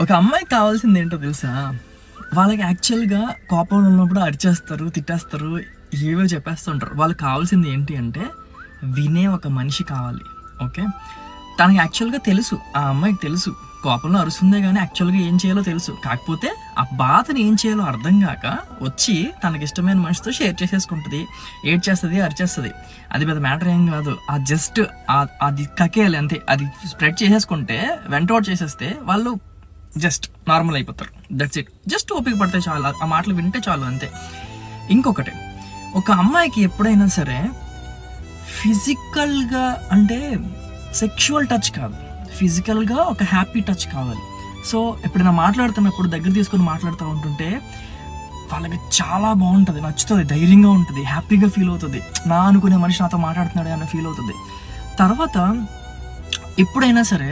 ఒక అమ్మాయికి కావాల్సింది ఏంటో తెలుసా? వాళ్ళకి యాక్చువల్గా కోపంలో ఉన్నప్పుడు అరిచేస్తారు, తిట్టేస్తారు, ఏవో చెప్పేస్తుంటారు. వాళ్ళకి కావాల్సింది ఏంటి అంటే వినే ఒక మనిషి కావాలి. ఓకే, తనకి యాక్చువల్గా తెలుసు, ఆ అమ్మాయికి తెలుసు కోపంలో అరుస్తుందే కానీ యాక్చువల్గా ఏం చేయాలో తెలుసు. కాకపోతే ఆ బాధని ఏం చేయాలో అర్థం కాక వచ్చి తనకి ఇష్టమైన మనిషితో షేర్ చేసేసుకుంటుంది, ఏడ్ చేస్తుంది, అరిచేస్తుంది. అది పెద్ద మ్యాటర్ ఏం కాదు. ఆ జస్ట్ అది కకేయాలి అంతే. అది స్ప్రెడ్ చేసేసుకుంటే వెంటౌట్ చేసేస్తే వాళ్ళు జస్ట్ నార్మల్ అయిపోతారు. That's it. జస్ట్ ఓపిక పడితే చాలు, ఆ మాటలు వింటే చాలు అంతే. ఇంకొకటి, ఒక అమ్మాయికి ఎప్పుడైనా సరే ఫిజికల్గా అంటే సెక్షువల్ టచ్ కాదు, ఫిజికల్గా ఒక హ్యాపీ టచ్ కావాలి. సో ఎప్పుడైనా మాట్లాడుతున్నప్పుడు దగ్గర తీసుకొని మాట్లాడుతూ ఉంటుంటే వాళ్ళకి చాలా బాగుంటుంది, నచ్చుతుంది, ధైర్యంగా ఉంటుంది, హ్యాపీగా ఫీల్ అవుతుంది. నా అనుకునే మనిషి నాతో మాట్లాడుతున్నాడే అన్న ఫీల్ అవుతుంది. తర్వాత ఎప్పుడైనా సరే